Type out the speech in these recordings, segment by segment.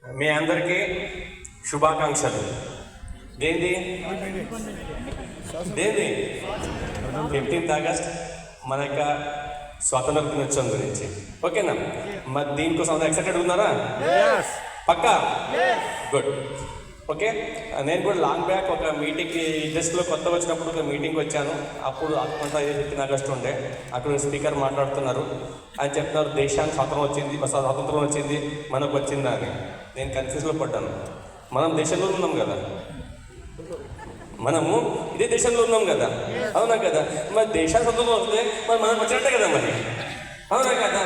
మీ అందరికీ శుభాకాంక్షలు. దేంది 15th August మన యొక్క స్వాతంత్ర దినోత్సవం గురించి. ఓకేనా? మరి దీనికోసం ఎక్సైటెడ్ ఉన్నారా? పక్కా? గుడ్. ఓకే, నేను కూడా లాంగ్ బ్యాక్ ఒక మీటింగ్కి ఇండస్ట్రీలో కొత్త వచ్చినప్పుడు ఒక మీటింగ్కి వచ్చాను. అప్పుడు 15 ఆగస్టు ఉండే. అక్కడ స్పీకర్ మాట్లాడుతున్నారు. ఆయన చెప్తున్నారు దేశానికి స్వాతంత్రం వచ్చింది మనకు వచ్చిందా అని. నేను కన్ఫ్యూజ్లో పడ్డాను. మనం దేశంలో ఉన్నాం కదా, మనము ఇదే దేశంలో ఉన్నాం కదా, అవునా కదా? మరి దేశానికి స్వతంత్రం వస్తే మరి మనకు వచ్చినట్టే కదా మరి, అవునా కదా?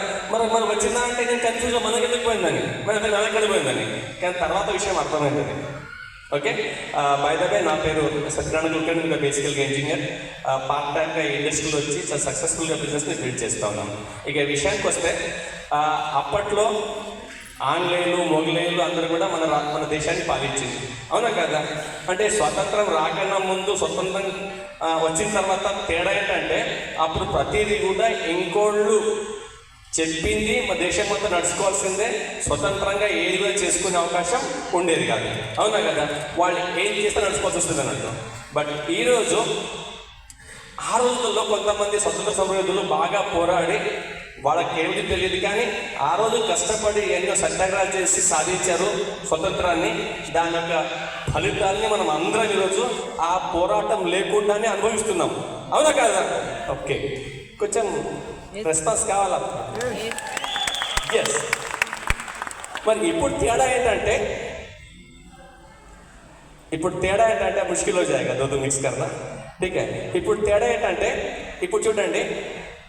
మనకు వచ్చిందా అంటే నేను కన్ఫ్యూజ్లో మనకి ఎందుకు పోయిందని, మనకి పోయిందని. కానీ తర్వాత విషయం అర్థమైందని. ఓకే, బై ద వే నా పేరు సత్యనారాయణ కుల్కర్ణి. ఇంకా బేసికల్గా ఇంజనీర్. పార్ట్ టైమ్గా ఇండస్ట్రీలో వచ్చి చాలా సక్సెస్ఫుల్గా బిజినెస్ని బిల్డ్ చేస్తూ ఉన్నాను. ఇక విషయానికి వస్తే అప్పట్లో ఆంగ్లేయులు మొఘలేయులు అందరూ కూడా మన దేశాన్ని పాలించింది, అవునా కదా? అంటే స్వాతంత్రం రాకన్నా ముందు, స్వతంత్రం వచ్చిన తర్వాత తేడా ఏంటంటే అప్పుడు ప్రతిదీ కూడా ఇంకోళ్ళు చెప్పింది మా దేశం మొత్తం నడుచుకోవాల్సిందే. స్వతంత్రంగా ఏది కూడా చేసుకునే అవకాశం ఉండేది కాదు, అవునా కదా? వాళ్ళు ఏం చేస్తే నడుచుకోవాల్సి వస్తుంది అన్నట్టు. బట్ ఈరోజు ఆ రోజుల్లో కొంతమంది స్వతంత్ర సమరయోధులు బాగా పోరాడి, వాళ్ళకి ఏమిటి తెలియదు కానీ ఆ రోజు కష్టపడి ఎన్నో సత్యాగ్రహాలు చేసి సాధించారు స్వతంత్రాన్ని. దాని యొక్క ఫలితాలని మనం అందరం ఈరోజు ఆ పోరాటం లేకుండానే అనుభవిస్తున్నాం, అవునా కదా? ఓకే, కొంచెం రెస్పాన్స్ కావాలా? ఎస్. మరి ఇప్పుడు తేడా ఏంటంటే ముష్కిల్ హో జాయేగా దో మిక్స్ కర్నా. ఠీక్ హై. ఇప్పుడు తేడా ఏంటంటే ఇప్పుడు చూడండి,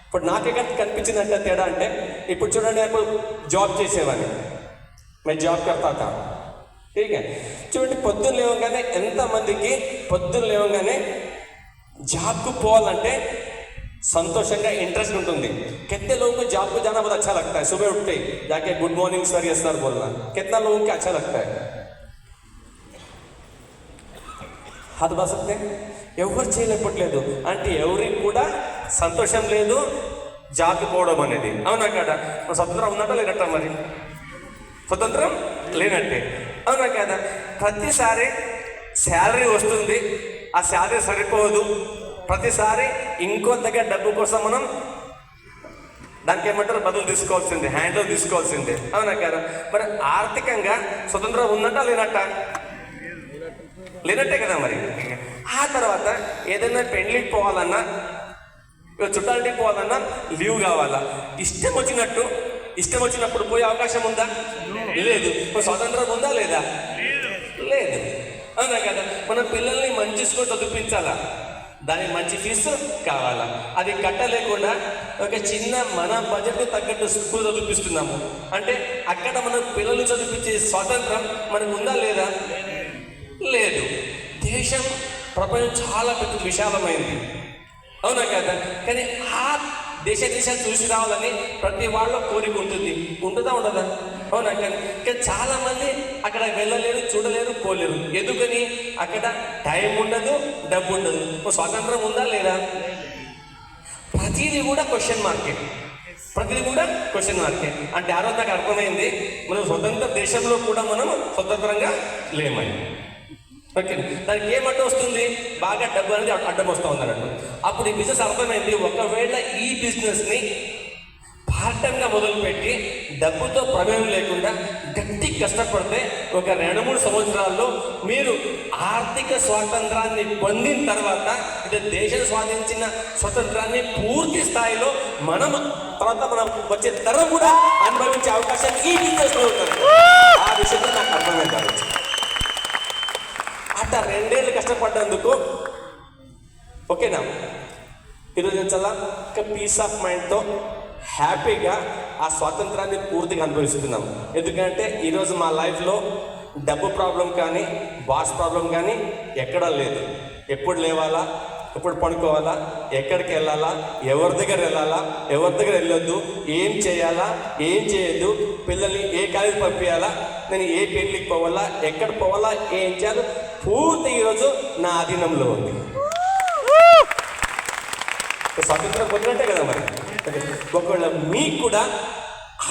ఇప్పుడు నాకెక్కడ కనిపించిందంటే తేడా అంటే ఇప్పుడు చూడండి, ఇప్పుడు జాబ్ చేసేవాడిని, మేము జాబ్ కర్తా థా. ఠీక్ హై. చూడండి, పొద్దున్న లేవగానే ఎంతమందికి పొద్దున్న లేవగానే జాబ్కు పోవాలంటే संतोषंगा इंटरेस्ट ఉంటుంది. कितने लोगों को जॉब को जाना बहुत अच्छा लगता है? सुबह उठते ही जाके good morning sir yes sir बोलना कितना लोगों को अच्छा लगता है? हाथ बा सकते हैं? ఎవరు చేయలేకపోవట్లేదు అంటే ఎవరికి కూడా సంతోషం లేదు జాబ్కి పోవడం అనేది, అవునా కదా? స్వతంత్రం ఉన్నట్ట లేనట్ట? మరి స్వతంత్రం లేనట్టే, అవునా కదా? ప్రతిసారి శాలరీ వస్తుంది, ఆ శాలరీ సరిపోదు. ప్రతిసారి ఇంకో దగ్గర డబ్బు కోసం మనం దానికి ఏమంటారు బదులు తీసుకోవాల్సిందే, హ్యాండ్లో తీసుకోవాల్సిందే, అవునా కదా? మరి ఆర్థికంగా స్వతంత్రం ఉన్నట్ట లేనట్టే కదా మరి. ఆ తర్వాత ఏదైనా పెళ్ళికి పోవాలన్నా, చుట్టాలికి పోవాలన్నా లీవ్ కావాలా? ఇష్టం వచ్చినప్పుడు పోయే అవకాశం ఉందా? లేదు. స్వాతంత్రం ఉందా లేదా? లేదు, అవునా కదా? మన పిల్లల్ని మంచి స్కూల్ చదివించాలా? దానికి మంచి ఫీజు కావాలా? అది కట్టలేకుండా ఒక చిన్న మన బడ్జెట్కు తగ్గట్టు స్కూల్ చదివిస్తున్నాము అంటే అక్కడ మన పిల్లలు చదివించే స్వాతంత్రం మనకు ఉందా లేదా? లేదు. దేశం ప్రపంచం చాలా పెద్ద విశాలమైంది, అవునా కదా? కానీ ఆ దేశాలు చూసి రావాలని ప్రతి వాళ్ళ కోరిక ఉంటుందా ఉండదా? అవునా? కానీ చాలా మంది అక్కడ వెళ్ళలేరు, చూడలేరు, పోలేరు. ఎందుకని? అక్కడ టైం ఉండదు, డబ్బు ఉండదు. స్వాతంత్రం ఉందా లేదా? ప్రతిదీ కూడా క్వశ్చన్ మార్కే. అంటే ఆ రోజు నాకు అర్థమైంది, మనం స్వతంత్ర దేశంలో కూడా మనం స్వతంత్రంగా లేమని. ఓకే, దానికి ఏమంటే వస్తుంది? బాగా డబ్బు అనేది అడ్డం వస్తూ ఉందన్నట్టు. అప్పుడు ఈ బిజినెస్ అర్థమైంది, ఒకవేళ ఈ బిజినెస్ని పార్ట్ టైంగా మొదలుపెట్టి డబ్బుతో ప్రమేయం లేకుండా గట్టి కష్టపడితే ఒక 2-3 సంవత్సరాల్లో మీరు ఆర్థిక స్వాతంత్రాన్ని పొందిన తర్వాత అంటే దేశం స్వాధించిన స్వతంత్రాన్ని పూర్తి స్థాయిలో మనం వచ్చే తరం కూడా అనుభవించే అవకాశం ఈ బిజినెస్లో ఉంటుంది. ఆ విషయంలో నాకు అర్థమైంది కావచ్చు. అట్లా 2 ఏళ్ళు కష్టపడ్డందుకు ఓకేనా, ఈరోజు చాలా ఒక పీస్ ఆఫ్ మైండ్తో హ్యాపీగా ఆ స్వాతంత్రాన్ని పూర్తిగా అనుభవిస్తున్నాం. ఎందుకంటే ఈరోజు మా లైఫ్లో డబ్బు ప్రాబ్లం కానీ బాస్ ప్రాబ్లం కానీ ఎక్కడా లేదు. ఎప్పుడు లేవాలా, ఎప్పుడు పడుకోవాలా, ఎక్కడికి వెళ్ళాలా, ఎవరి దగ్గర వెళ్ళాలా, ఎవరి దగ్గర వెళ్ళొద్దు, ఏం చేయాలా, ఏం చేయొద్దు, పిల్లల్ని ఏ కాలేజీ పంపించాలా, నేను ఏ పెళ్ళికి పోవాలా, ఎక్కడ పోవాలా, ఏం చేయాలి, పూర్తి ఈరోజు నా అధీనంలో ఉంది. స్వాతంత్రం పొందినట్టే కదా మరి. ఒకవేళ మీకు కూడా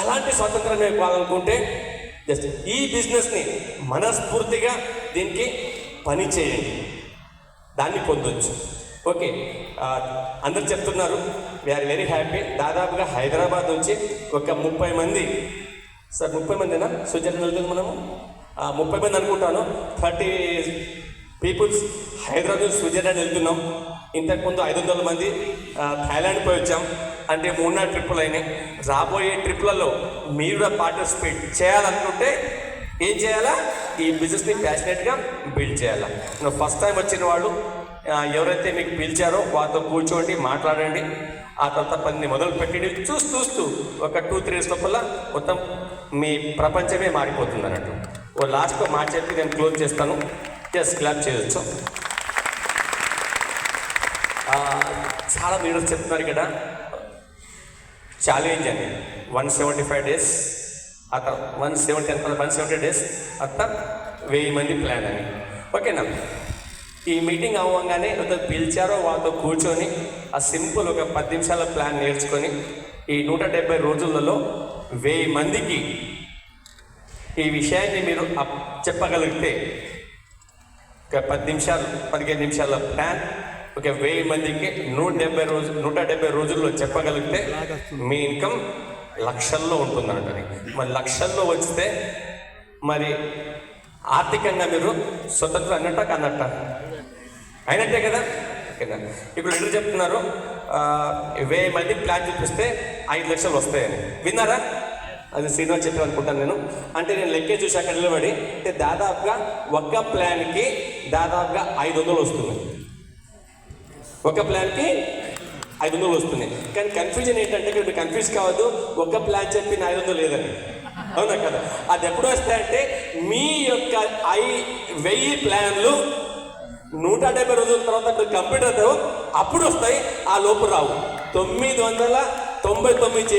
అలాంటి స్వాతంత్రం కావాలనుకుంటే జస్ట్ ఈ బిజినెస్ని మనస్ఫూర్తిగా దీనికి పని చేయండి, దాన్ని పొందొచ్చు. ఓకే, అందరు చెప్తున్నారు, వీఆర్ వెరీ హ్యాపీ. దాదాపుగా హైదరాబాద్ నుంచి ఒక 30 మంది, సార్ 30 మందినా సుజాత వెళ్తుంది మనము 30 మంది అనుకుంటాను. 30 పీపుల్స్ హైదరాబాద్ నుంచి స్విట్జర్లాండ్ వెళ్తున్నాం. ఇంతకుముందు 500 మంది థాయిలాండ్ పోయి వచ్చాం. అంటే 3-4 ట్రిప్పులు అయినాయి. రాబోయే ట్రిప్పులలో మీరు కూడా పార్టిసిపేట్ చేయాలనుకుంటే ఏం చేయాలా, ఈ బిజినెస్ని ప్యాషనెట్గా బిల్డ్ చేయాలా. ఫస్ట్ టైం వచ్చిన వాళ్ళు ఎవరైతే మీకు పిలిచారో వాళ్ళతో కూర్చోండి, మాట్లాడండి. ఆ తర్వాత పని మొదలు పెట్టి చూస్తూ ఒక 2-3 డేస్ లోపల మొత్తం మీ ప్రపంచమే మారిపోతుంది అన్నట్టు. ఓ లాస్ట్లో మాట చెప్పి నేను క్లోజ్ చేస్తాను. జస్ట్ క్లాప్ చేయొచ్చు. చాలా లీడర్స్ చెప్తున్నారు ఇక్కడ ఛాలెంజ్ అని 175 డేస్, అత 170 డేస్, అత 1000 మంది ప్లాన్ అని. ఓకేనా, ఈ మీటింగ్ అవ్వగానే పిలిచారో వాళ్ళతో కూర్చొని ఆ సింపుల్ ఒక 10 నిమిషాల ప్లాన్ నేర్చుకొని ఈ 170 రోజులలో 1000 మందికి ఈ విషయాన్ని మీరు చెప్పగలిగితే ఒక 15 నిమిషాల ప్లాన్ ఒక 1000 మందికి 170 రోజుల్లో చెప్పగలిగితే మీ ఇన్కమ్ లక్షల్లో ఉంటుందంటది. మరి లక్షల్లో వచ్చితే మరి ఆర్థికంగా మీరు స్వతంత్రం అన్నట్ట అయినట్టే కదా. ఓకేనా, ఇప్పుడు ఎదురు చెప్తున్నారు 1000 మంది ప్లాన్ చూపిస్తే 5 లక్షలు వస్తాయని. విన్నారా? అది శ్రీనివాస్ చెప్పాను అనుకుంటాను నేను. అంటే నేను లెక్కే చూసాక నిలబడి అంటే దాదాపుగా ఒక్క ప్లాన్కి దాదాపుగా 500 వస్తుంది. ఒక ప్లాన్కి 500 వస్తుంది. కానీ కన్ఫ్యూజన్ ఏంటంటే ఇక్కడ కన్ఫ్యూజ్ కావద్దు, ఒక్క ప్లాన్ చెప్పి 500 లేదని. అవునా కదా? అది ఎప్పుడు వస్తాయంటే మీ యొక్క 1000 ప్లాన్లు 170 రోజుల తర్వాత మీరు కంప్లీట్ అవుతావు, అప్పుడు వస్తాయి. ఆ లోపు రావు. 999